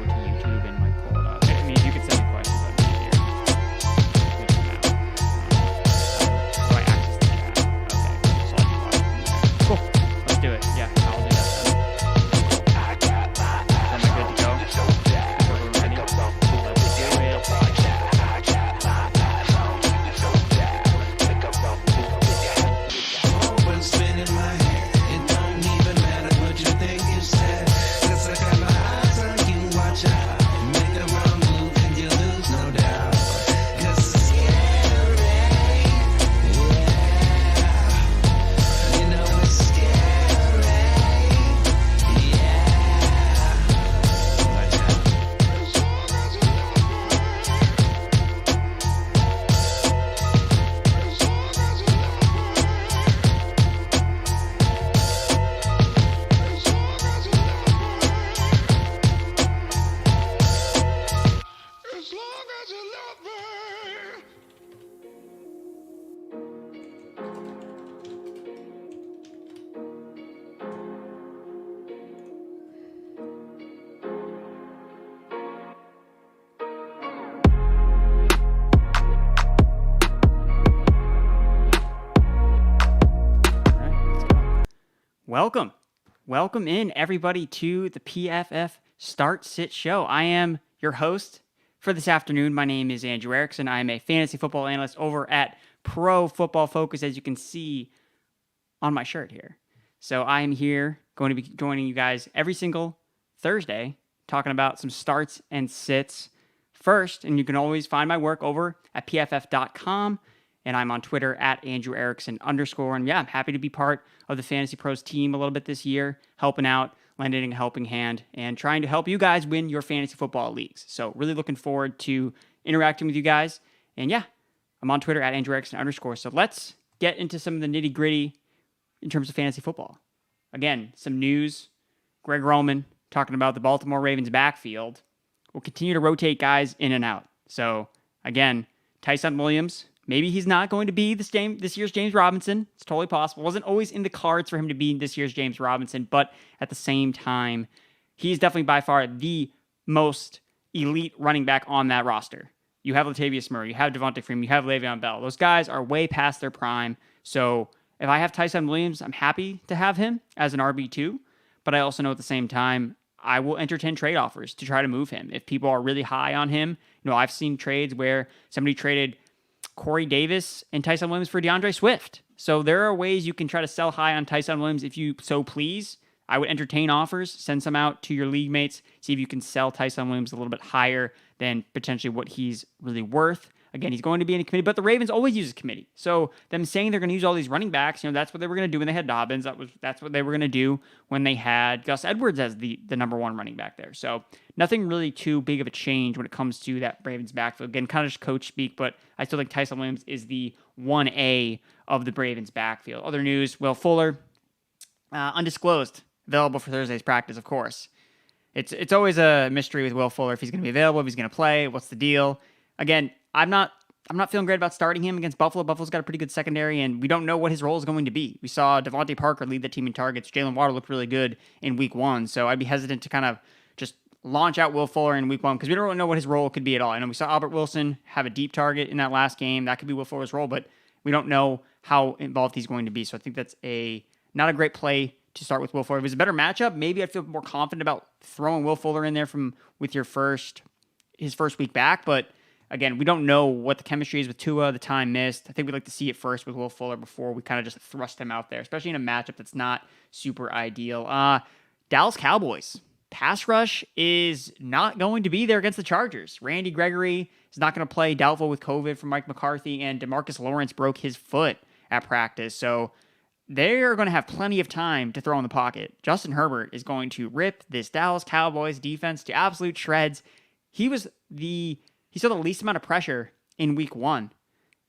over to YouTube and might pull it up. I mean, if you could send me questions, that'd be easier. Good to know. Do I access the chat? Okay, so I can watch it from there. Cool. Let's do it. Yeah, I'll do that then. Am I good to go? We're ready? Let's do it. Welcome in, everybody, to the PFF Start Sit Show. I am your host for this afternoon. My name is Andrew Erickson. I am a fantasy football analyst over at Pro Football Focus, as you can see on my shirt here. So I am here going to be joining you guys every single Thursday, talking about some starts and sits first. And you can always find my work over at pff.com. And I'm on Twitter at @AndrewErickson_. And yeah, I'm happy to be part of the FantasyPros team a little bit this year, helping out, lending a helping hand, and trying to help you guys win your fantasy football leagues. So really looking forward to interacting with you guys. And yeah, I'm on Twitter at @AndrewErickson_. So let's get into some of the nitty gritty in terms of fantasy football. Again, some news. Greg Roman talking about the Baltimore Ravens backfield. We'll continue to rotate guys in and out. So again, Tyson Williams, maybe he's not going to be this year's James Robinson. It's totally possible. It wasn't always in the cards for him to be this year's James Robinson, but at the same time, he's definitely by far the most elite running back on that roster. You have Latavius Murray, you have Devontae Freeman, you have Le'Veon Bell. Those guys are way past their prime. So if I have Tyson Williams, I'm happy to have him as an RB2, but I also know at the same time, I will entertain trade offers to try to move him. If people are really high on him, I've seen trades where somebody traded Corey Davis and Tyson Williams for DeAndre Swift. So there are ways you can try to sell high on Tyson Williams if you so please. I would entertain offers, send some out to your league mates, see if you can sell Tyson Williams a little bit higher than potentially what he's really worth. Again, he's going to be in a committee, but the Ravens always use a committee. So them saying they're going to use all these running backs, that's what they were going to do when they had Dobbins. That's what they were going to do when they had Gus Edwards as the number one running back there. So nothing really too big of a change when it comes to that Ravens backfield. Again, kind of just coach speak, but I still think Tyson Williams is the 1A of the Ravens backfield. Other news, Will Fuller, undisclosed, available for Thursday's practice, of course. It's always a mystery with Will Fuller if he's going to be available, if he's going to play, what's the deal. Again, I'm not feeling great about starting him against Buffalo. Buffalo's got a pretty good secondary, and we don't know what his role is going to be. We saw Devontae Parker lead the team in targets. Jalen Waddle looked really good in week 1, so I'd be hesitant to kind of just launch out Will Fuller in week 1 because we don't really know what his role could be at all. I know we saw Albert Wilson have a deep target in that last game. That could be Will Fuller's role, but we don't know how involved he's going to be. So I think that's not a great play to start with Will Fuller. If it was a better matchup, maybe I'd feel more confident about throwing Will Fuller in there with his first week back, but again, we don't know what the chemistry is with Tua, the time missed. I think we'd like to see it first with Will Fuller before we kind of just thrust him out there, especially in a matchup that's not super ideal. Dallas Cowboys. Pass rush is not going to be there against the Chargers. Randy Gregory is not going to play, doubtful with COVID from Mike McCarthy, and DeMarcus Lawrence broke his foot at practice. So they are going to have plenty of time to throw in the pocket. Justin Herbert is going to rip this Dallas Cowboys defense to absolute shreds. He saw the least amount of pressure in week 1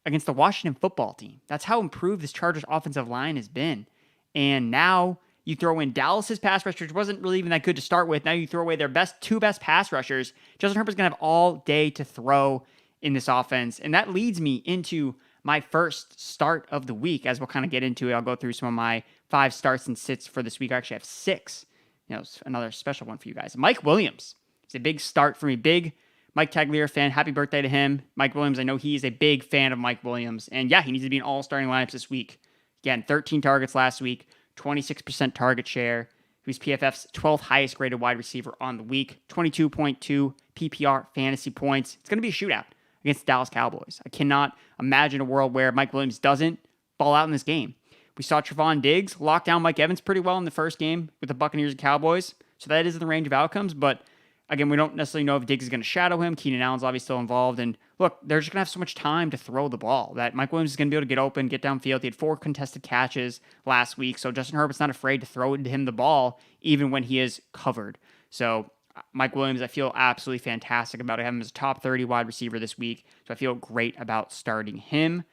against the Washington football team. That's how improved this Chargers offensive line has been. And now you throw in Dallas's pass rush, which wasn't really even that good to start with. Now you throw away their two best pass rushers. Justin Herbert's going to have all day to throw in this offense. And that leads me into my first start of the week, as we'll kind of get into it. I'll go through some of my 5 starts and sits for this week. I actually have 6. It's another special one for you guys. Mike Williams. It's a big start for me. Big Mike Tagliere fan. Happy birthday to him. Mike Williams, I know he is a big fan of Mike Williams. And yeah, he needs to be in all starting lineups this week. Again, 13 targets last week, 26% target share. He was PFF's 12th highest graded wide receiver on the week, 22.2 PPR fantasy points. It's going to be a shootout against the Dallas Cowboys. I cannot imagine a world where Mike Williams doesn't ball out in this game. We saw Trevon Diggs lock down Mike Evans pretty well in the first game with the Buccaneers and Cowboys. So that is in the range of outcomes. But again, we don't necessarily know if Diggs is going to shadow him. Keenan Allen's obviously still involved. And look, they're just going to have so much time to throw the ball that Mike Williams is going to be able to get open, get downfield. He had 4 contested catches last week. So Justin Herbert's not afraid to throw him the ball, even when he is covered. So Mike Williams, I feel absolutely fantastic about having him as a top 30 wide receiver this week. So I feel great about starting him.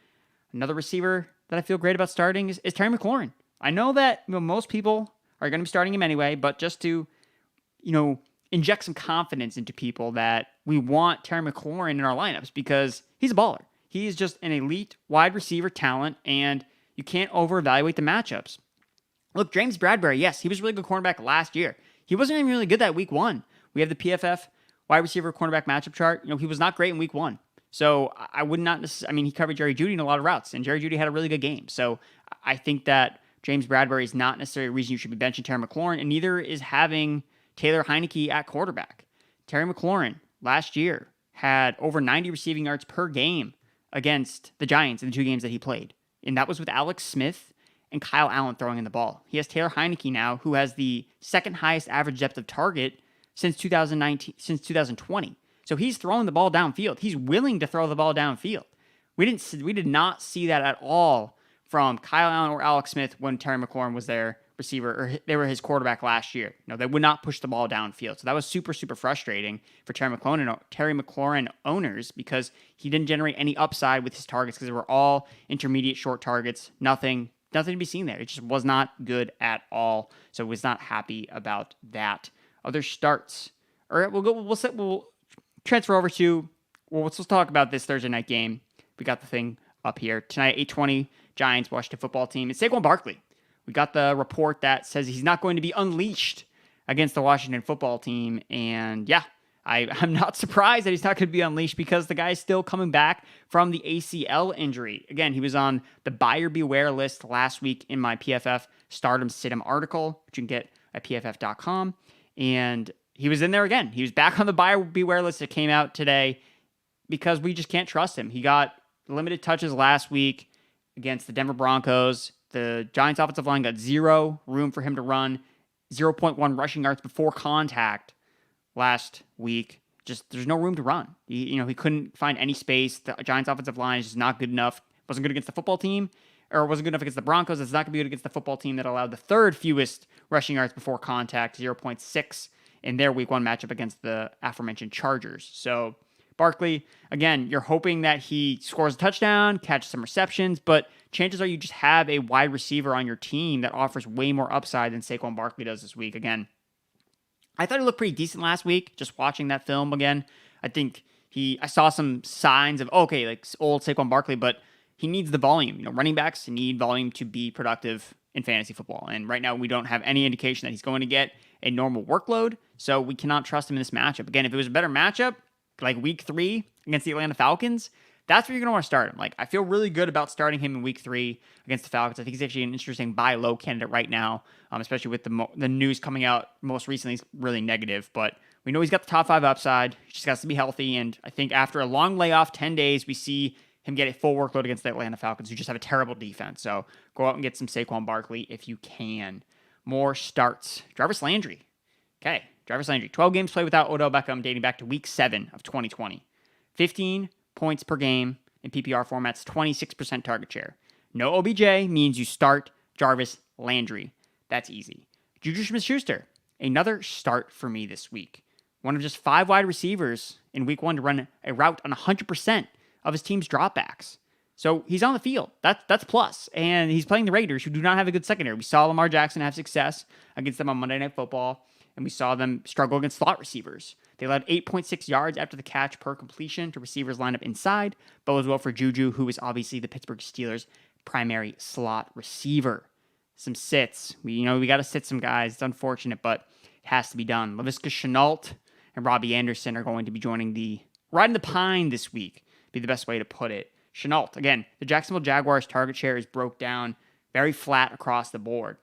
Another receiver that I feel great about starting is Terry McLaurin. I know that most people are going to be starting him anyway, but just to, inject some confidence into people that we want Terry McLaurin in our lineups because he's a baller. He is just an elite wide receiver talent, and you can't over-evaluate the matchups. Look, James Bradbury, yes, he was a really good cornerback last year. He wasn't even really good that week 1. We have the PFF wide receiver cornerback matchup chart. He was not great in week 1. So I would not necessarily, he covered Jerry Jeudy in a lot of routes, and Jerry Jeudy had a really good game. So I think that James Bradbury is not necessarily a reason you should be benching Terry McLaurin, and neither is having Taylor Heineke at quarterback. Terry McLaurin last year had over 90 receiving yards per game against the Giants in the 2 games that he played. And that was with Alex Smith and Kyle Allen throwing in the ball. He has Taylor Heineke now, who has the second highest average depth of target since 2020. So he's throwing the ball downfield. He's willing to throw the ball downfield. We did not see that at all from Kyle Allen or Alex Smith when Terry McLaurin was their receiver, or they were his quarterback last year. They would not push the ball downfield. So that was super, super frustrating for Terry McLaurin owners because he didn't generate any upside with his targets because they were all intermediate short targets. Nothing to be seen there. It just was not good at all. So was not happy about that. Other starts. All right, we'll transfer over to, let's talk about this Thursday night game. We got the thing up here. Tonight, 8:20, Giants, Washington football team. It's Saquon Barkley. We got the report that says he's not going to be unleashed against the Washington football team. And yeah, I'm not surprised that he's not going to be unleashed because the guy's still coming back from the ACL injury. Again, he was on the buyer beware list last week in my PFF Stardom Situm article, which you can get at pff.com. And he was in there again. He was back on the buyer beware list that came out today because we just can't trust him. He got limited touches last week against the Denver Broncos. The Giants offensive line got 0 room for him to run, 0.1 rushing yards before contact last week. Just there's no room to run. He couldn't find any space. The Giants offensive line is just not good enough. Wasn't good against the football team, or wasn't good enough against the Broncos. It's not going to be good against the football team that allowed the 3rd fewest rushing yards before contact, 0.6 in their week 1 matchup against the aforementioned Chargers. So Barkley, again, you're hoping that he scores a touchdown, catches some receptions, but chances are you just have a wide receiver on your team that offers way more upside than Saquon Barkley does this week. Again, I thought he looked pretty decent last week, just watching that film again. I think I saw some signs of, old Saquon Barkley, but he needs the volume. Running backs need volume to be productive in fantasy football. And right now we don't have any indication that he's going to get a normal workload, so we cannot trust him in this matchup. Again, if it was a better matchup, like week 3 against the Atlanta Falcons, that's where you're going to want to start him. I feel really good about starting him in week 3 against the Falcons. I think he's actually an interesting buy low candidate right now, especially with the news coming out most recently is really negative. But we know he's got the top 5 upside. He just has to be healthy. And I think after a long layoff, 10 days, we see him get a full workload against the Atlanta Falcons, who just have a terrible defense. So go out and get some Saquon Barkley if you can. More starts. Jarvis Landry. Okay, Jarvis Landry. 12 games played without Odell Beckham dating back to week 7 of 2020. 15 points per game in PPR formats, 26% target share. No OBJ means you start Jarvis Landry. That's easy. Juju Smith-Schuster, another start for me this week. One of just 5 wide receivers in week 1 to run a route on 100% of his team's dropbacks. So he's on the field. That's plus. And he's playing the Raiders, who do not have a good secondary. We saw Lamar Jackson have success against them on Monday Night Football, and we saw them struggle against slot receivers. They allowed 8.6 yards after the catch per completion to receivers lined up inside, but as well for Juju, who is obviously the Pittsburgh Steelers' primary slot receiver. Some sits. We got to sit some guys. It's unfortunate, but it has to be done. Laviska Shenault and Robbie Anderson are going to be riding the pine this week, be the best way to put it. Shenault, again, the Jacksonville Jaguars target share is broke down very flat across the board.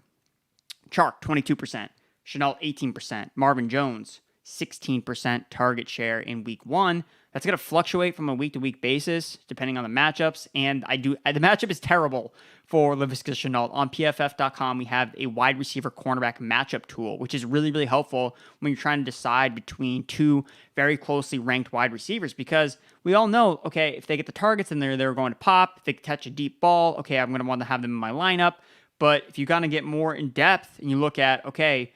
Chark, 22%. Shenault, 18%. Marvin Jones, 16% target share in week 1. That's going to fluctuate from a week-to-week basis, depending on the matchups. And the matchup is terrible for Laviska Shenault. On PFF.com, we have a wide receiver cornerback matchup tool, which is really, really helpful when you're trying to decide between two very closely ranked wide receivers, because we all know, okay, if they get the targets and they're going to pop, if they catch a deep ball, okay, I'm going to want to have them in my lineup. But if you kind of get more in depth and you look at, okay,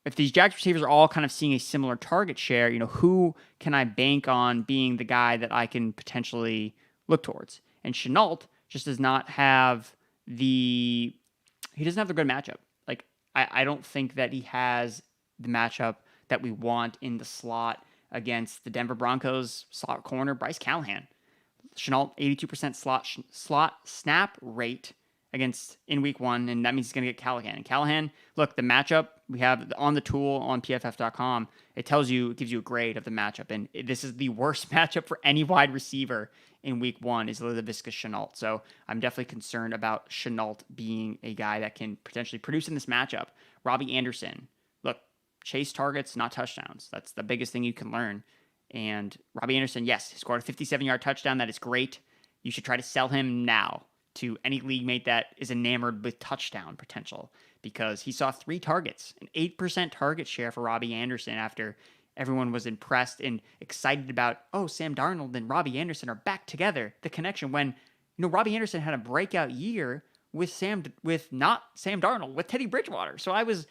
if these Jags receivers are all kind of seeing a similar target share, who can I bank on being the guy that I can potentially look towards? And Shenault just does not have the good matchup. Like, I don't think that he has the matchup that we want in the slot against the Denver Broncos slot corner, Bryce Callahan. Shenault, 82% slot snap rate in week 1, and that means he's going to get Callahan. And Callahan, look, the matchup we have on the tool on PFF.com, it gives you a grade of the matchup, and this is the worst matchup for any wide receiver in week 1 is Laviska Shenault. So I'm definitely concerned about Shenault being a guy that can potentially produce in this matchup. Robbie Anderson, look, chase targets, not touchdowns. That's the biggest thing you can learn. And Robbie Anderson, yes, he scored a 57-yard touchdown. That is great. You should try to sell him now to any league mate that is enamored with touchdown potential, because he saw 3 targets, an 8% target share for Robbie Anderson after everyone was impressed and excited about, Sam Darnold and Robbie Anderson are back together. The connection when, Robbie Anderson had a breakout year with not Sam Darnold, with Teddy Bridgewater. So I was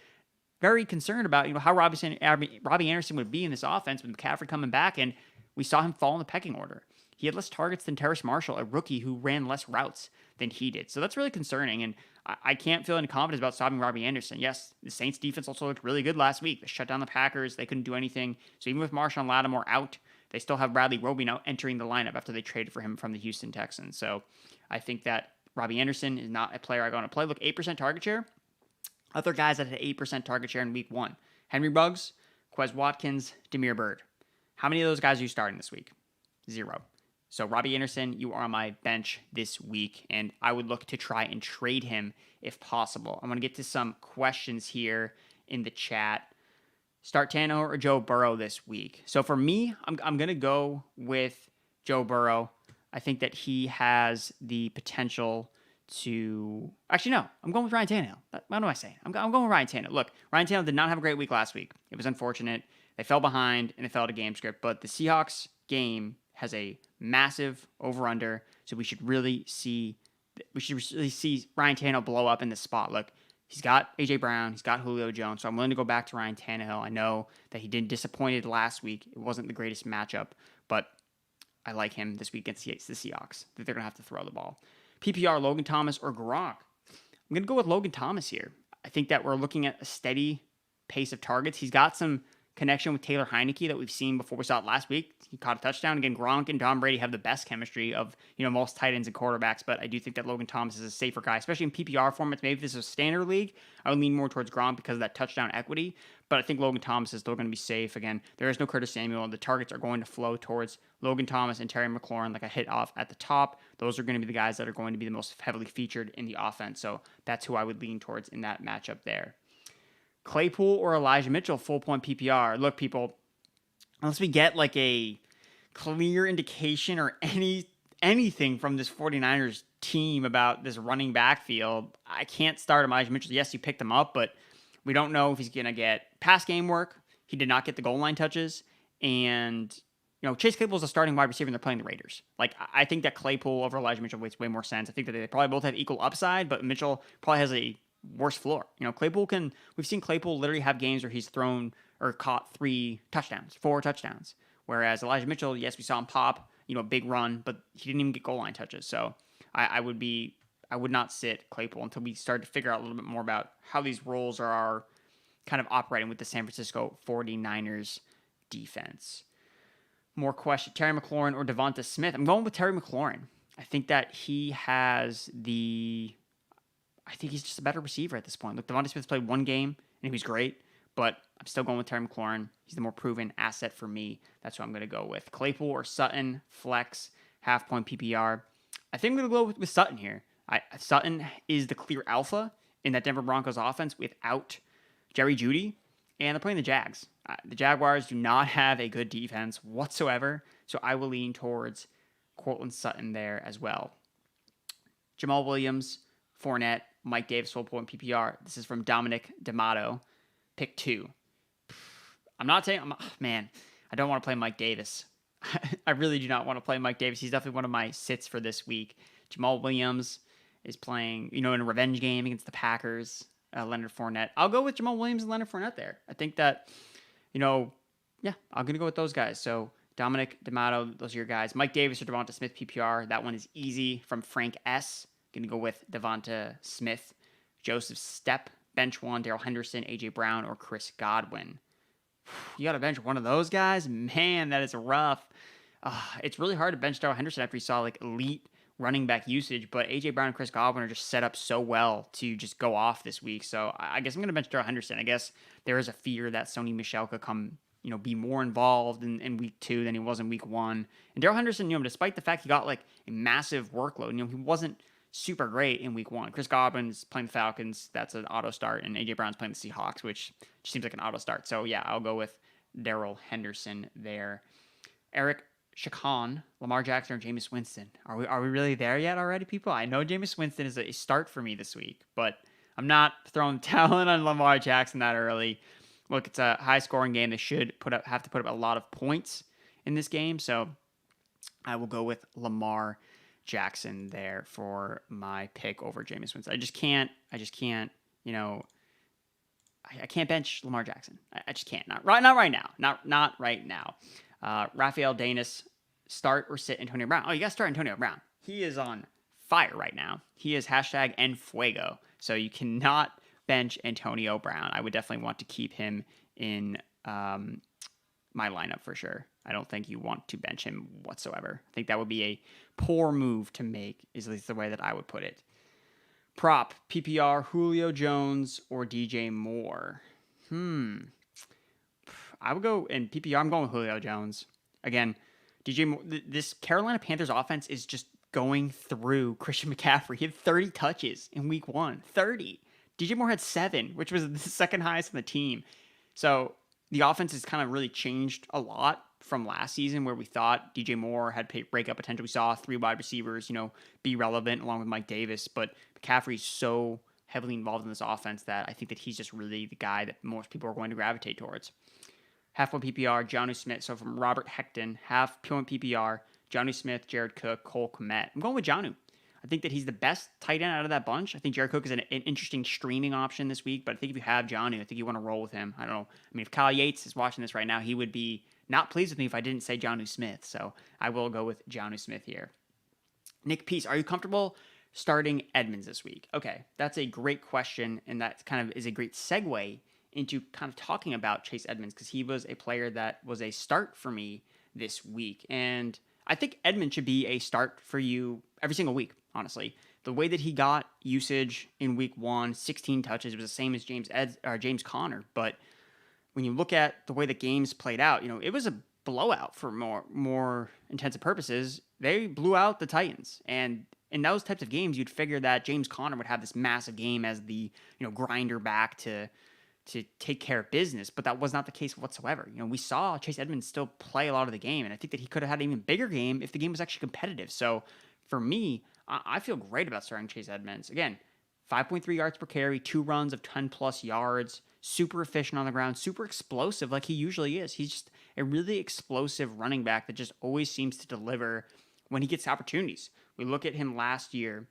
very concerned about, how Robbie Anderson would be in this offense with McCaffrey coming back, and we saw him fall in the pecking order. He had less targets than Terrace Marshall, a rookie who ran less routes than he did. So that's really concerning, and I can't feel any confidence about stopping Robbie Anderson. Yes, the Saints defense also looked really good last week. They shut down the Packers. They couldn't do anything. So even with Marshawn Lattimore out, they still have Bradley Roby now entering the lineup after they traded for him from the Houston Texans. So I think that Robbie Anderson is not a player I want to play. Look, 8% target share. Other guys that had 8% target share in week 1. Henry Buggs, Quez Watkins, Damiere Byrd. How many of those guys are you starting this week? 0. So Robbie Anderson, you are on my bench this week, and I would look to try and trade him if possible. I'm going to get to some questions here in the chat. Start Tannehill or Joe Burrow this week? So for me, I'm going to go with Joe Burrow. I think that he has the potential to... Actually, no. I'm going with Ryan Tannehill. What am I saying? I'm going with Ryan Tannehill. Look, Ryan Tannehill did not have a great week last week. It was unfortunate. They fell behind, and they fell to game script. But the Seahawks game has a massive over-under, so we should really see Ryan Tannehill blow up in this spot. Look, he's got A.J. Brown, he's got Julio Jones, so I'm willing to go back to Ryan Tannehill. I know that he did disappointed last week. It wasn't the greatest matchup, but I like him this week against the Seahawks. That they're going to have to throw the ball. PPR, Logan Thomas or Gronk? I'm going to go with Logan Thomas here. I think that we're looking at a steady pace of targets. He's got some connection with Taylor Heineke that we've seen before. We saw it last week. He caught a touchdown. Again, Gronk and Tom Brady have the best chemistry of, most tight ends and quarterbacks, but I do think that Logan Thomas is a safer guy, especially in PPR formats. Maybe if this is a standard league, I would lean more towards Gronk because of that touchdown equity, but I think Logan Thomas is still going to be safe. Again, there is no Curtis Samuel, and the targets are going to flow towards Logan Thomas and Terry McLaurin, like I hit off at the top. Those are going to be the guys that are going to be the most heavily featured in the offense, so that's who I would lean towards in that matchup there. Claypool or Elijah Mitchell, full point PPR. Look, people, unless we get like a clear indication or anything from this 49ers team about this running backfield, I can't start Elijah Mitchell. Yes, you picked him up, but we don't know if he's going to get pass game work. He did not get the goal line touches. And, Chase Claypool is a starting wide receiver and they're playing the Raiders. Like, I think that Claypool over Elijah Mitchell makes way more sense. I think that they probably both have equal upside, but Mitchell probably has a worse floor. We've seen Claypool literally have games where he's thrown or caught 4 touchdowns. Whereas Elijah Mitchell, yes, we saw him pop, big run, but he didn't even get goal line touches. So I would not sit Claypool until we start to figure out a little bit more about how these roles are kind of operating with the San Francisco 49ers defense. More question, Terry McLaurin or Devonta Smith? I'm going with Terry McLaurin. I think that I think he's just a better receiver at this point. Look, Devonta Smith played 1 game, and he was great, but I'm still going with Terry McLaurin. He's the more proven asset for me. That's who I'm going to go with. Claypool or Sutton, flex, half-point PPR. I think I'm going to go with Sutton here. Sutton is the clear alpha in that Denver Broncos offense without Jerry Jeudy, and they're playing the Jags. The Jaguars do not have a good defense whatsoever, so I will lean towards Courtland Sutton there as well. Jamal Williams, Fournette, Mike Davis, full point PPR. This is from Dominic D'Amato. Pick 2. I don't want to play Mike Davis. I really do not want to play Mike Davis. He's definitely one of my sits for this week. Jamal Williams is playing, in a revenge game against the Packers. Leonard Fournette. I'll go with Jamal Williams and Leonard Fournette there. I think that, I'm going to go with those guys. So Dominic D'Amato, those are your guys. Mike Davis or Devonta Smith PPR. That one is easy from Frank S. Going to go with Devonta Smith. Joseph Stepp, bench 1, Darrell Henderson, A.J. Brown, or Chris Godwin. You got to bench one of those guys? Man, that is rough. It's really hard to bench Darrell Henderson after you saw elite running back usage, but A.J. Brown and Chris Godwin are just set up so well to just go off this week. So I guess I'm going to bench Darrell Henderson. I guess there is a fear that Sony Michel could come, be more involved in week 2 than he was in week 1. And Darrell Henderson, despite the fact he got a massive workload, he wasn't super great in week 1. Chris Godwin's playing the Falcons. That's an auto start. And A.J. Brown's playing the Seahawks, which just seems like an auto start. So yeah, I'll go with Darrell Henderson there. Eric Chacon, Lamar Jackson, or Jameis Winston. Are we really there yet already, people? I know Jameis Winston is a start for me this week, but I'm not throwing talent on Lamar Jackson that early. Look, it's a high-scoring game. They should have to put up a lot of points in this game, so I will go with Lamar Jackson there for my pick over Jameis Winston. I just can't. I can't bench Lamar Jackson. I just can't. Not right now. Not right now. Rafael Danis, start or sit Antonio Brown. Oh, you got to start Antonio Brown. He is on fire right now. He is #enfuego. So you cannot bench Antonio Brown. I would definitely want to keep him in my lineup for sure. I don't think you want to bench him whatsoever. I think that would be a poor move to make, is at least the way that I would put it. Prop, PPR, Julio Jones or DJ Moore. I would go in PPR. I'm going with Julio Jones. Again, DJ Moore, this Carolina Panthers offense is just going through Christian McCaffrey. He had 30 touches in week 1. 30. DJ Moore had 7, which was the second highest on the team. So the offense has kind of really changed a lot from last season, where we thought DJ Moore had breakout potential. We saw 3 wide receivers, be relevant along with Mike Davis, but McCaffrey's so heavily involved in this offense that I think that he's just really the guy that most people are going to gravitate towards. Half-point PPR, Jonnu Smith. So from Robert Heckton, half-point PPR, Jonnu Smith, Jared Cook, Cole Kmet. I'm going with Jonnu. I think that he's the best tight end out of that bunch. I think Jared Cook is an interesting streaming option this week, but I think if you have Jonnu, I think you want to roll with him. I don't know. If Kyle Yates is watching this right now, he would be not pleased with me if I didn't say Jonnu Smith. So I will go with Jonnu Smith here. Nick Peace, are you comfortable starting Edmonds this week? Okay, that's a great question, and that kind of is a great segue into kind of talking about Chase Edmonds, because he was a player that was a start for me this week. And I think Edmonds should be a start for you every single week, honestly. The way that he got usage in week 1, 16 touches, was the same as James Conner. But when you look at the way the games played out, it was a blowout for more intensive purposes. They blew out the Titans. And in those types of games, you'd figure that James Conner would have this massive game as the grinder back to take care of business, but that was not the case whatsoever. We saw Chase Edmonds still play a lot of the game, and I think that he could have had an even bigger game if the game was actually competitive. So for me, I feel great about starting Chase Edmonds. Again, 5.3 yards per carry, 2 runs of 10-plus yards, super efficient on the ground, super explosive like he usually is. He's just a really explosive running back that just always seems to deliver when he gets opportunities. We look at him last year,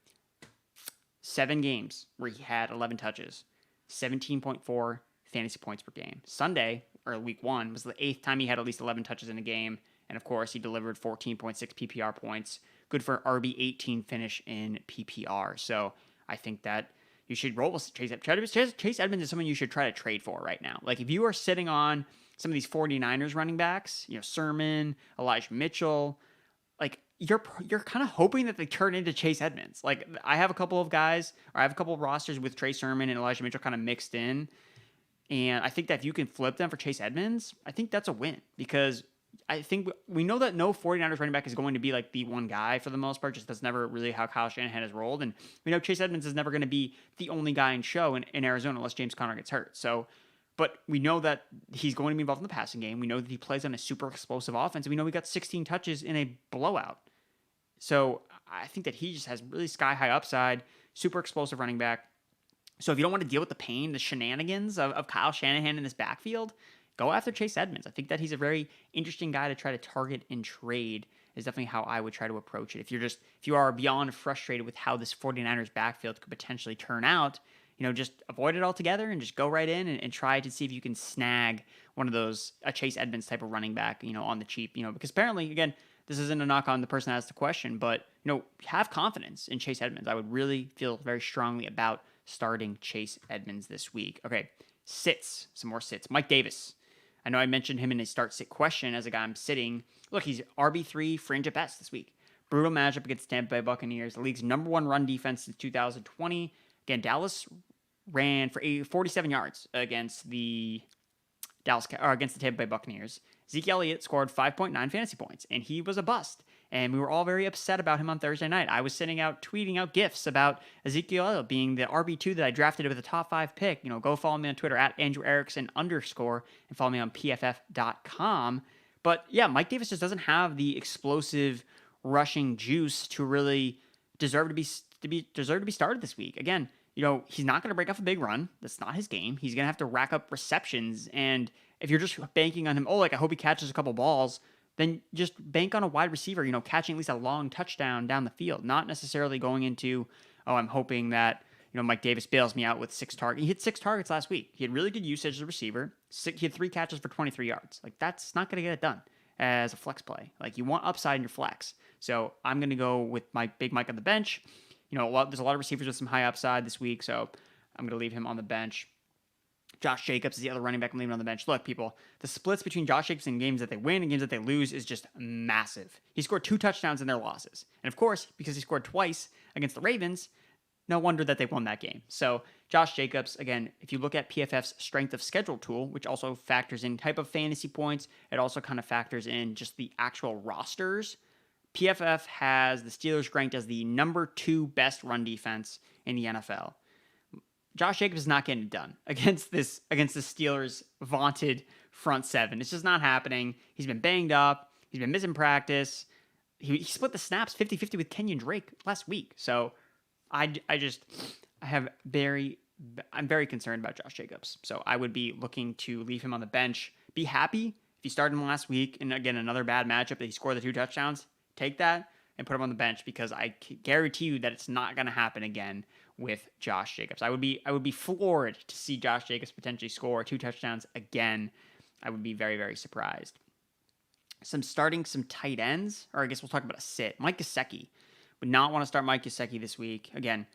7 games where he had 11 touches, 17.4 fantasy points per game. Sunday, or week 1, was the 8th time he had at least 11 touches in a game. And of course, he delivered 14.6 PPR points. Good for RB18 finish in PPR. So I think that you should roll with Chase Edmonds. Chase Edmonds is someone you should try to trade for right now. Like, if you are sitting on some of these 49ers running backs, Sermon, Elijah Mitchell, like, you're kind of hoping that they turn into Chase Edmonds. Like, I have a couple of rosters with Trey Sermon and Elijah Mitchell kind of mixed in. And I think that if you can flip them for Chase Edmonds, I think that's a win because I think we know that no 49ers running back is going to be like the one guy for the most part. Just that's never really how Kyle Shanahan has rolled. And we know Chase Edmonds is never going to be the only guy in show in Arizona unless James Conner gets hurt. So, but we know that he's going to be involved in the passing game. We know that he plays on a super explosive offense. And we know we got 16 touches in a blowout. So I think that he just has really sky high upside, super explosive running back. So if you don't want to deal with the pain, the shenanigans of Kyle Shanahan in this backfield, go after Chase Edmonds. I think that he's a very interesting guy to try to target and trade is definitely how I would try to approach it. If you are beyond frustrated with how this 49ers backfield could potentially turn out, just avoid it altogether and just go right in and try to see if you can snag one of those, a Chase Edmonds type of running back, on the cheap, because apparently, again, this isn't a knock on the person that asked the question, but, have confidence in Chase Edmonds. I would really feel very strongly about starting Chase Edmonds this week. Okay, sits, some more sits. Mike Davis. I know I mentioned him in a start-sit question as a guy I'm sitting. Look, he's RB3 fringe at best this week. Brutal matchup against Tampa Bay Buccaneers, the league's number one run defense since 2020. Again, Dallas ran for 47 yards against the Tampa Bay Buccaneers. Zeke Elliott scored 5.9 fantasy points, and he was a bust. And we were all very upset about him on Thursday night. I was tweeting out GIFs about Ezekiel Elliott being the RB2 that I drafted with a top 5 pick. Go follow me on Twitter at @AndrewErickson_ and follow me on PFF.com. But yeah, Mike Davis just doesn't have the explosive rushing juice to really deserve to be started this week. Again, he's not going to break off a big run. That's not his game. He's going to have to rack up receptions. And if you're just banking on him, I hope he catches a couple balls, then just bank on a wide receiver, catching at least a long touchdown down the field, not necessarily going into, I'm hoping that, Mike Davis bails me out with 6 targets. He hit 6 targets last week. He had really good usage as a receiver. He had 3 catches for 23 yards. That's not going to get it done as a flex play. You want upside in your flex. So I'm going to go with my Big Mike on the bench. There's a lot of receivers with some high upside this week, so I'm going to leave him on the bench. Josh Jacobs is the other running back I'm leaving on the bench. Look, people, the splits between Josh Jacobs in games that they win and games that they lose is just massive. He scored 2 touchdowns in their losses. And of course, because he scored twice against the Ravens, no wonder that they won that game. So Josh Jacobs, again, if you look at PFF's strength of schedule tool, which also factors in type of fantasy points, it also kind of factors in just the actual rosters. PFF has the Steelers ranked as the number 2 best run defense in the NFL. Josh Jacobs is not getting it done against the Steelers' vaunted front 7. It's just not happening. He's been banged up. He's been missing practice. He split the snaps 50-50 with Kenyon Drake last week. So I'm very concerned about Josh Jacobs. So I would be looking to leave him on the bench. Be happy if you started him last week and again another bad matchup that he scored the 2 touchdowns. Take that and put him on the bench because I guarantee you that it's not going to happen again with Josh Jacobs. I would be floored to see Josh Jacobs potentially score 2 touchdowns again. I would be very, very surprised. Some tight ends, or I guess we'll talk about a sit. Mike Gesicki. Would not want to start Mike Gesicki this week. Again,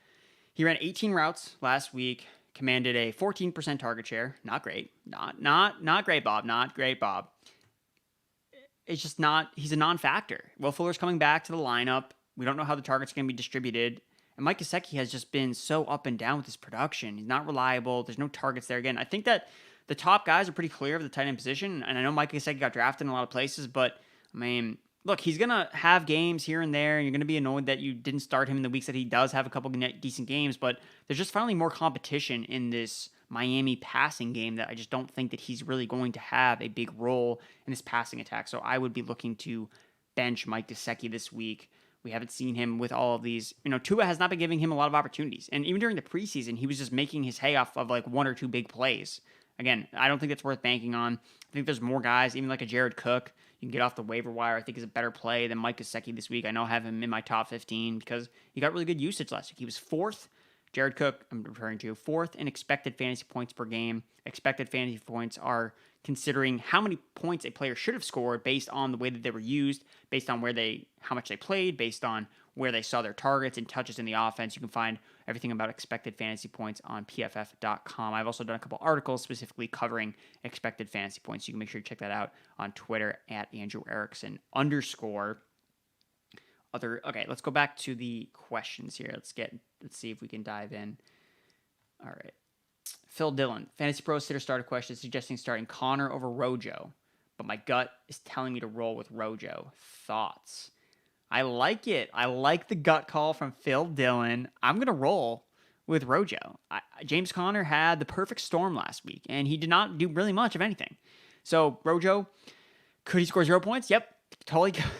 he ran 18 routes last week, commanded a 14% target share. Not great. Not great, Bob. Not great, Bob. It's just not, he's a non-factor. Will Fuller's coming back to the lineup. We don't know how the targets are going to be distributed. And Mike Gesicki has just been so up and down with his production. He's not reliable. There's no targets there. Again, I think that the top guys are pretty clear of the tight end position. And I know Mike Gesicki got drafted in a lot of places, but I mean, look, he's going to have games here and there. And you're going to be annoyed that you didn't start him in the weeks that he does have a couple decent games, but there's just finally more competition in this Miami passing game that I just don't think that he's really going to have a big role in this passing attack. So I would be looking to bench Mike Gesicki this week. We haven't seen him with all of these. Tua has not been giving him a lot of opportunities. And even during the preseason, he was just making his hay off of 1 or 2 big plays. Again, I don't think that's worth banking on. I think there's more guys, even like a Jared Cook, you can get off the waiver wire. I think is a better play than Mike Gesicki this week. I know I have him in my top 15 because he got really good usage last week. He was 4th. Jared Cook, I'm referring to, 4th in expected fantasy points per game. Expected fantasy points are considering how many points a player should have scored based on the way that they were used, based on how much they played, based on where they saw their targets and touches in the offense. You can find everything about expected fantasy points on pff.com. I've also done a couple articles specifically covering expected fantasy points. You can make sure you check that out on Twitter at @AndrewErickson_. Okay, let's go back to the questions here. Let's see if we can dive in. All right. Phil Dillon, Fantasy Pro sitter starter question suggesting starting Connor over Rojo, but my gut is telling me to roll with Rojo. Thoughts? I like it. I like the gut call from Phil Dillon. I'm going to roll with Rojo. James Conner had the perfect storm last week, and he did not do really much of anything. So, Rojo, could he score 0 points? Yep.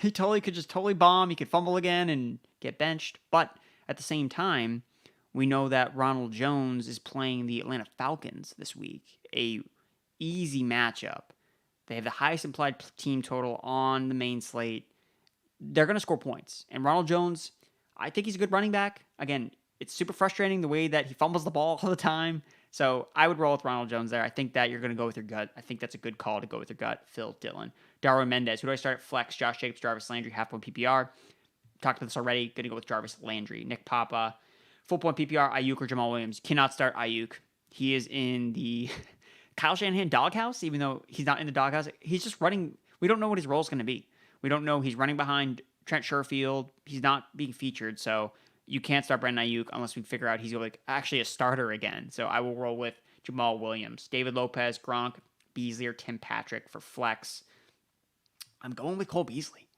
He totally could just totally bomb. He could fumble again and get benched. But at the same time, we know that Ronald Jones is playing the Atlanta Falcons this week. A easy matchup. They have the highest implied team total on the main slate. They're going to score points. And Ronald Jones, I think he's a good running back. Again, it's super frustrating the way that he fumbles the ball all the time. So I would roll with Ronald Jones there. I think that you're going to go with your gut. I think that's a good call to go with your gut. Phil Dillon. Darwin Mendez. Who do I start at flex? Josh Jacobs, Jarvis Landry, half point PPR. Talked about this already. Going to go with Jarvis Landry. Nick Papa. Full point PPR, Ayuk or Jamal Williams. Cannot start Ayuk. He is in the Kyle Shanahan doghouse, even though he's not in the doghouse. He's just running. We don't know what his role is going to be. We don't know. He's running behind Trent Sherfield. He's not being featured, so you can't start Brandon Ayuk unless we figure out he's like actually a starter again. So I will roll with Jamal Williams. David Lopez, Gronk, Beasley, or Tim Patrick for flex. I'm going with Cole Beasley.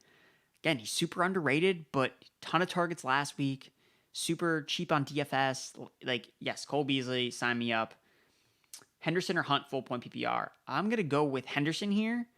Again, he's super underrated, but ton of targets last week. Super cheap on DFS. Like, yes, Cole Beasley, sign me up. Henderson or Hunt, full point PPR. I'm going to go with Henderson here.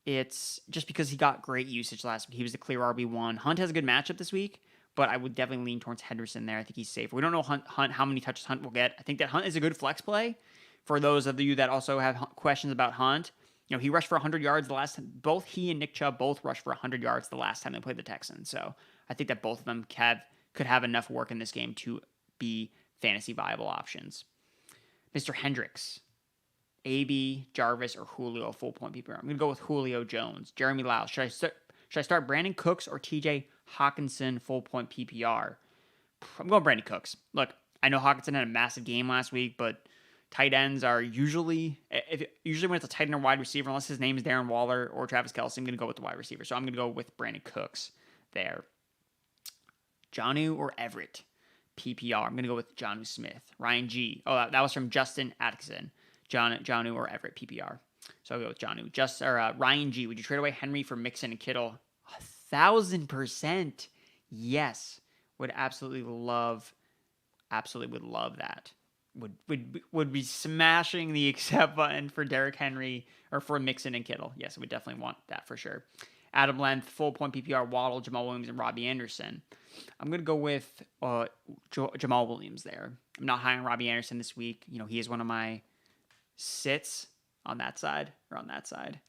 It's just because he got great usage last week. He was the clear RB1. Hunt has a good matchup this week, but I would definitely lean towards Henderson there. I think he's safe. We don't know Hunt how many touches Hunt will get. I think that Hunt is a good flex play. For those of you that also have questions about Hunt, he rushed for 100 yards the last time. Both he and Nick Chubb both rushed for 100 yards the last time they played the Texans. So I think that both of them could have enough work in this game to be fantasy viable options. Mr. Hendricks, AB, Jarvis, or Julio, full point PPR. I'm going to go with Julio Jones. Jeremy Lau. Should I start Brandon Cooks or TJ Hawkinson, full point PPR? I'm going Brandon Cooks. Look, I know Hawkinson had a massive game last week, but tight ends are usually when it's a tight end or wide receiver, unless his name is Darren Waller or Travis Kelce, I'm going to go with the wide receiver. So I'm going to go with Brandon Cooks there. Jonnu or Everett, PPR. I'm going to go with Jonnu Smith. Ryan G. Oh, that was from Justin Atkinson. Jonnu or Everett, PPR. So I'll go with Jonnu. Ryan G. Would you trade away Henry for Mixon and Kittle? 1,000%. Yes. Would absolutely would love that. Would be smashing the accept button for Derrick Henry or for Mixon and Kittle. Yes, I would definitely want that for sure. Adam Length, full point PPR, Waddle, Jamal Williams, and Robbie Anderson. I'm going to go with Jamal Williams there. I'm not high on Robbie Anderson this week. He is one of my sits on that side or on that side.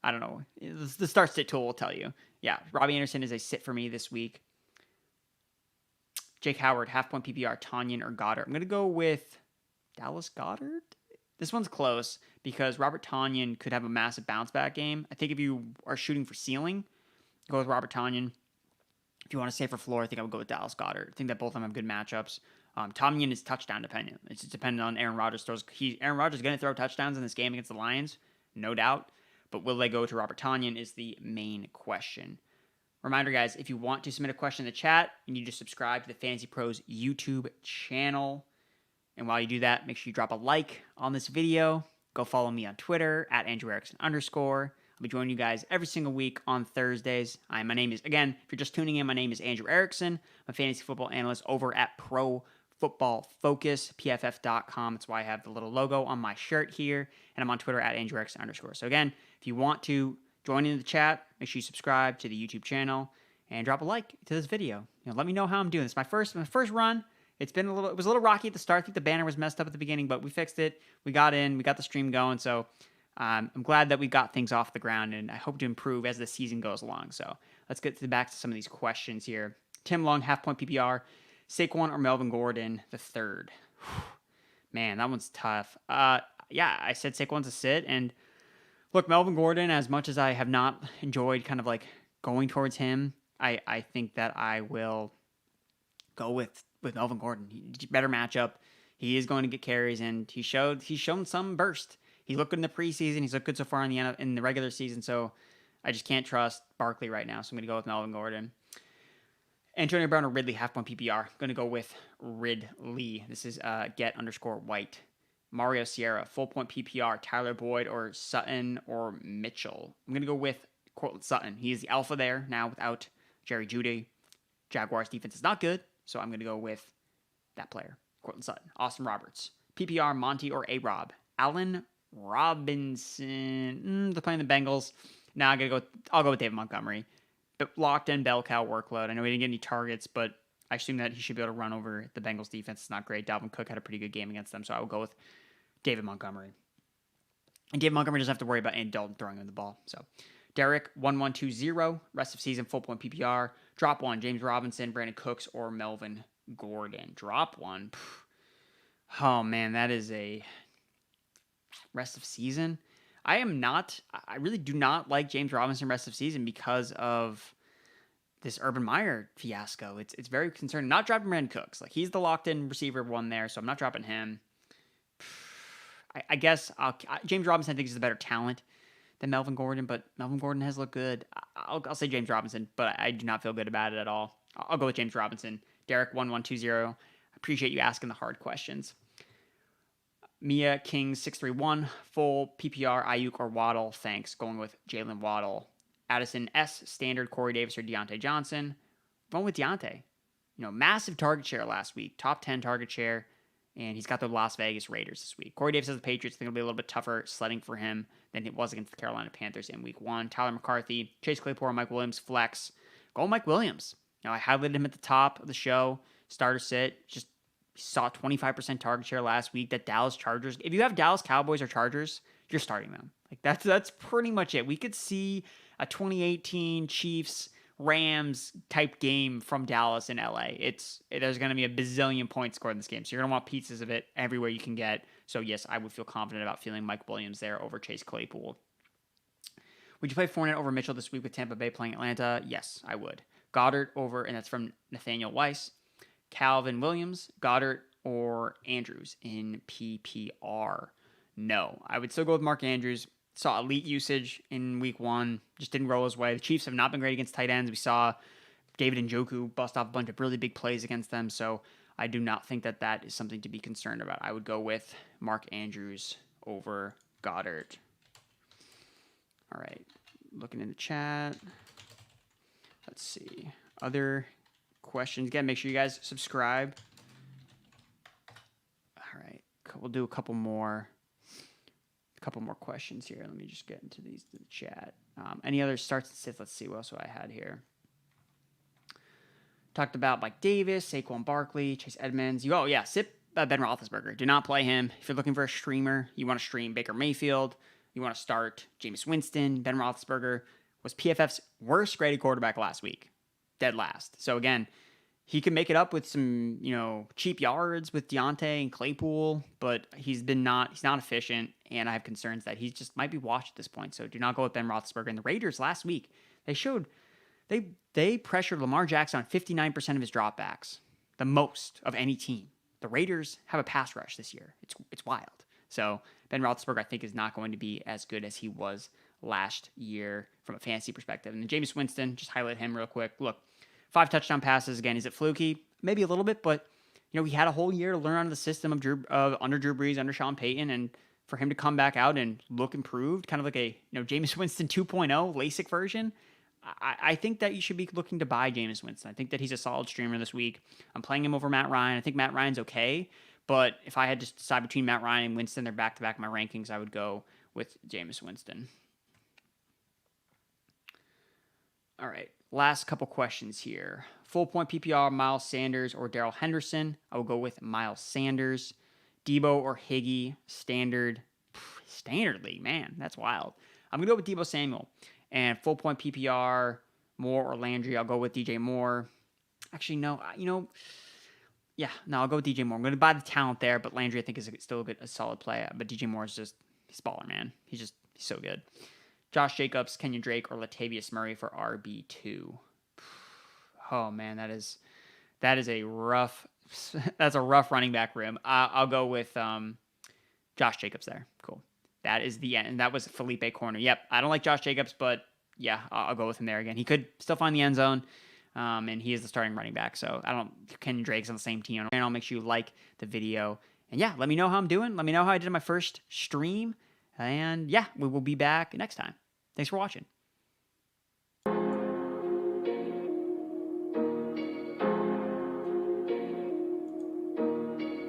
I don't know. The start sit tool will tell you. Yeah, Robbie Anderson is a sit for me this week. Jake Howard, half point PPR, Tanyan or Goddard. I'm going to go with Dallas Goddard. This one's close because Robert Tanyan could have a massive bounce back game. I think if you are shooting for ceiling, go with Robert Tanyan. If you want to save for floor, I think I would go with Dallas Goddard. I think that both of them have good matchups. Tanyan is touchdown dependent. It's just dependent on Aaron Rodgers throws. Aaron Rodgers is going to throw touchdowns in this game against the Lions, no doubt. But will they go to Robert Tanyan is the main question. Reminder, guys, if you want to submit a question in the chat, you need to subscribe to the Fantasy Pros YouTube channel. And while you do that, make sure you drop a like on this video. Go follow me on Twitter at @AndrewErickson_. I'll be joining you guys every single week on Thursdays. My name is, again, if you're just tuning in, my name is Andrew Erickson. I'm a fantasy football analyst over at Pro Football Focus, PFF.com. That's why I have the little logo on my shirt here. And I'm on Twitter at @AndrewErickson_. So again, if you want to join in the chat, make sure you subscribe to the YouTube channel and drop a like to this video. Let me know how I'm doing. It's my first run. It was a little rocky at the start. I think the banner was messed up at the beginning, but we fixed it. We got the stream going. So I'm glad that we got things off the ground, and I hope to improve as the season goes along. So let's get back to some of these questions here. Tim Long, half point PPR, Saquon or Melvin Gordon, the third. Man, that one's tough. Yeah, I said Saquon's a sit, and look, Melvin Gordon, as much as I have not enjoyed kind of like going towards him, I think that I will go with Melvin Gordon. Better matchup. He is going to get carries, and he's shown some burst. He looked good in the preseason. He's looked good so far in the regular season. So I just can't trust Barkley right now. So I'm going to go with Melvin Gordon. Antonio Brown or Ridley, half point PPR. I'm going to go with Ridley. This is get_white. Mario Sierra, full point PPR, Tyler Boyd or Sutton or Mitchell. I'm going to go with Cortland Sutton. He is the alpha there now without Jerry Jeudy. Jaguars defense is not good, so I'm going to go with that player, Cortland Sutton. Austin Roberts, PPR, Monty or A-Rob. Allen Robinson, they're playing the Bengals. Now I'll go with David Montgomery. But locked in bell cow workload. I know he didn't get any targets, but I assume that he should be able to run over the Bengals defense. It's not great. Dalvin Cook had a pretty good game against them, so I will go with David Montgomery. And David Montgomery doesn't have to worry about Andy Dalton throwing him the ball. So Derek 1120, rest of season, full point PPR. Drop one, James Robinson, Brandon Cooks, or Melvin Gordon. Drop one. Oh man, that is a rest of season. I really do not like James Robinson rest of season because of this Urban Meyer fiasco. It's very concerning. Not dropping Brandon Cooks. Like, he's the locked-in receiver one there, so I'm not dropping him. I guess James Robinson, I think, is the better talent than Melvin Gordon, but Melvin Gordon has looked good. I'll say James Robinson, but I do not feel good about it at all. I'll go with James Robinson. Derek 1120. I appreciate you asking the hard questions. Mia King 631, full PPR, Ayuk or Waddle. Thanks. Going with Jalen Waddle. Addison S, standard, Corey Davis or Deontay Johnson. Going with Deontay. Massive target share last week. Top 10 target share. And he's got the Las Vegas Raiders this week. Corey Davis has the Patriots. I think it'll be a little bit tougher sledding for him than it was against the Carolina Panthers in week 1. Tyler McCarthy, Chase Claypool, Mike Williams, flex. Go Mike Williams. I highlighted him at the top of the show. Starter sit. Just saw 25% target share last week. That Dallas Chargers. If you have Dallas Cowboys or Chargers, you're starting them. Like, that's pretty much it. We could see a 2018 Chiefs Rams type game from Dallas and LA. There's going to be a bazillion points scored in this game, so you're going to want pieces of it everywhere you can get. So yes, I would feel confident about feeling Mike Williams there over Chase Claypool. Would you play Fournette over Mitchell this week with Tampa Bay playing Atlanta? Yes, I would. Goddard over, and that's from Nathaniel Weiss. Calvin Williams, Goddard, or Andrews in PPR? No. I would still go with Mark Andrews. Saw elite usage in week 1. Just didn't roll his way. The Chiefs have not been great against tight ends. We saw David Njoku bust off a bunch of really big plays against them. So I do not think that is something to be concerned about. I would go with Mark Andrews over Goddard. All right. Looking in the chat. Let's see. Other questions. Again, make sure you guys subscribe. All right. We'll do a couple more questions here. Let me just get into these to the chat. Any other starts and sits? Let's see what else I had here. Talked about Mike Davis, Saquon Barkley, Chase Edmonds. Sit Ben Roethlisberger. Do not play him. If you're looking for a streamer, you want to stream Baker Mayfield. You want to start Jameis Winston. Ben Roethlisberger was PFF's worst graded quarterback last week. Dead last. So again, he can make it up with some, cheap yards with Deontay and Claypool, but he's not efficient, and I have concerns that he just might be washed at this point. So do not go with Ben Roethlisberger. And the Raiders last week, they pressured Lamar Jackson on 59% of his dropbacks, the most of any team. The Raiders have a pass rush this year. It's wild. So Ben Roethlisberger, I think, is not going to be as good as he was last year from a fantasy perspective. And then Jameis Winston, just highlight him real quick. Look, 5 touchdown passes. Again, is it fluky? Maybe a little bit, but he had a whole year to learn under the system of under Drew Brees, under Sean Payton, and for him to come back out and look improved, kind of like a Jameis Winston 2.0 LASIK version. I think that you should be looking to buy Jameis Winston. I think that he's a solid streamer this week. I'm playing him over Matt Ryan. I think Matt Ryan's okay, but if I had to decide between Matt Ryan and Winston, they're back-to-back in my rankings, I would go with Jameis Winston. All right, last couple questions here. Full point PPR, Miles Sanders or Darrell Henderson. I will go with Miles Sanders. Debo or Higgy, standard league, man, that's wild. I'm going to go with Debo Samuel. And full point PPR, Moore or Landry, I'll go with DJ Moore. Actually, no, I'll go with DJ Moore. I'm going to buy the talent there, but Landry I think is still a solid play. But DJ Moore is he's baller, man. He's so good. Josh Jacobs, Kenyon Drake, or Latavius Murray for RB2. Oh man, that's a rough running back room. I'll go with Josh Jacobs there. Cool. That is the end. And that was Felipe Corner. Yep. I don't like Josh Jacobs, but yeah, I'll go with him there again. He could still find the end zone. And he is the starting running back. So Kenyon Drake's on the same team. And I'll make sure you like the video And yeah, let me know how I'm doing. Let me know how I did my first stream. And yeah, we will be back next time. Thanks for watching.